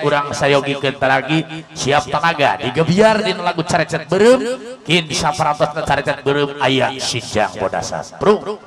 urang sayogi kita lagi siap tenaga digebiar di lagu carecet berem kin di saparantos carecet berem ayah sinjang bodasa bro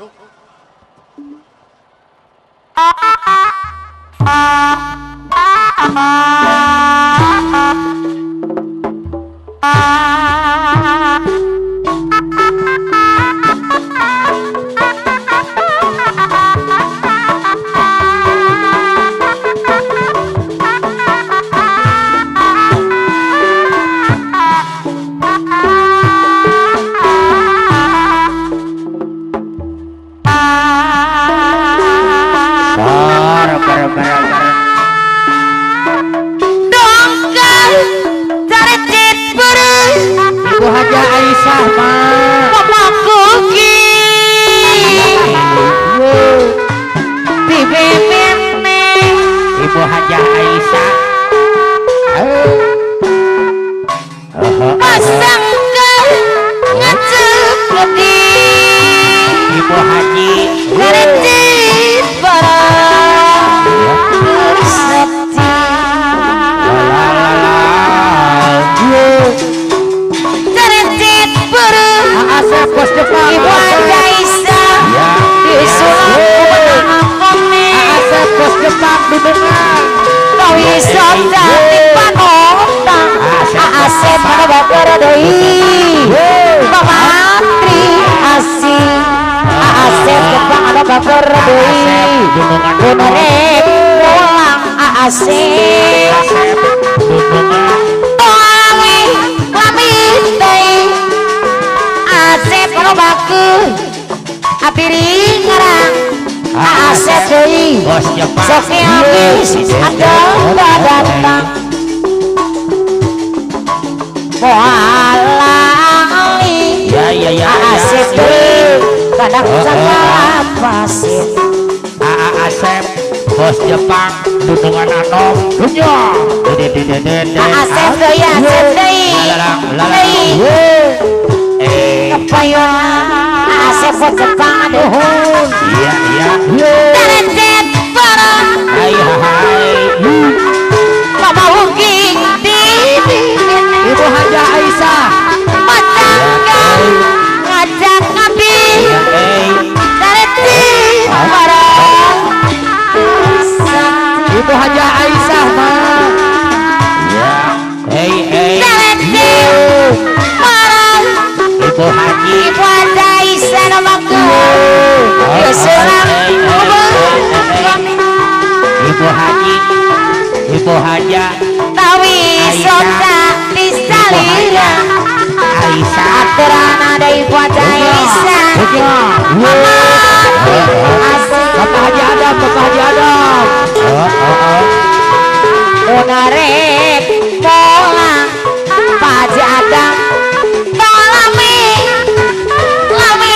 bos Jepang dunungan anom dunya asep deui kepayon asep bos Jepang aduhun iya terecet barang hai mama ugi di ibu Haja Aisyah macangkan ngajak abi terecet barang Ibu Haja Aisyah mah ya Ibu Haji Ibu Haja Aisyah namaku Ibu Haji Ibu Haja tawi sota disalira Aisyah aturana ada Ibu Haja Aisyah Bapak Haji Adam Bapak Haji Adam Unarek pulang Pak Haji Adam tolami lami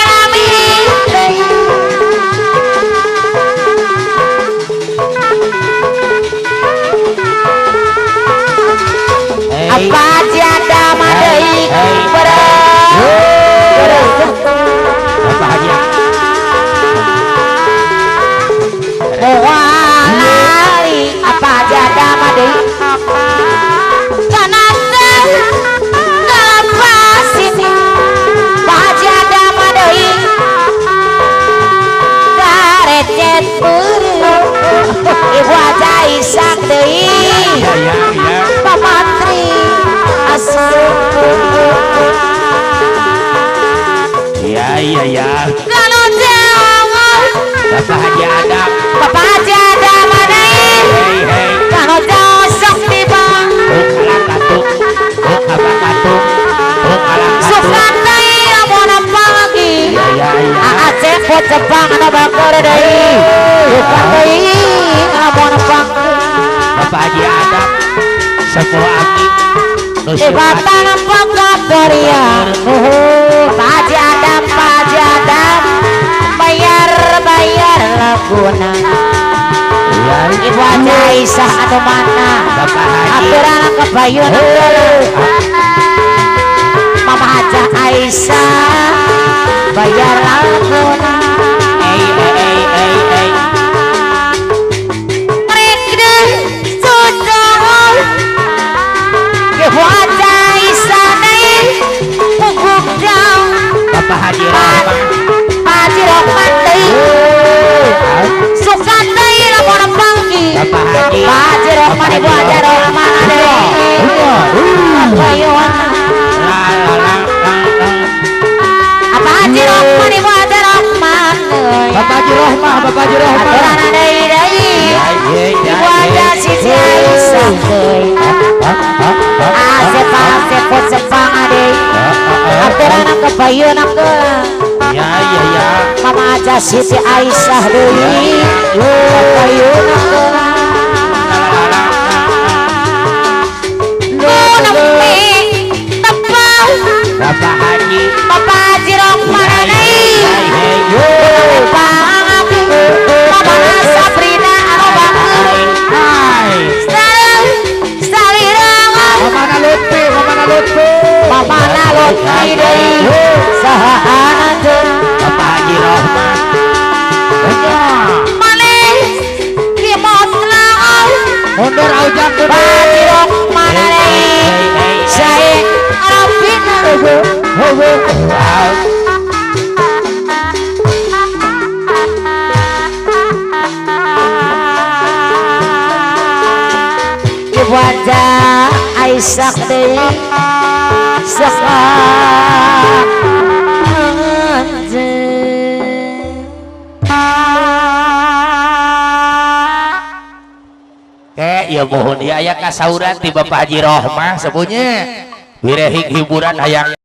Pak Haji Adam adai Bapak Haji Mualali apa aja ada madi kanase dalam pasini aja ada madi tarecet buru Ibu Haja Aisyah deui Pak Mantri asup iya kalau jauh Bapak Haji Adam Bapak Haji Adam madain kalau jauh sok tiba sukan dai amun apa lagi aceh pot Jepang anu bakar deui sukan deui amun apa Bapak Haji Adam semua aki Ibatan pekabarian Pak Haji Adam bayar laguna Ibu Haja Aisyah anu mana aturana kebayun Mama Haja Aisyah bayar laguna Rek sudah Haji Rohman Ibu ada Siti Aisyah asep pun sepang adek akhirnya kebayunan ke ya Mama aja Siti Aisyah deui kebayunan ke Bapak Haji Rohman Mama Sabrina anu banget Mama Lutfi deui saha anak Bapak Haji Rohman manis kimot laon mundur aujang Haji Rohman saya alapina Ibu aja Aisyah deui sekarang ya mohon ya aya kasauran ti Bapak Haji Rohmah sepunya wirehik hiburan hayang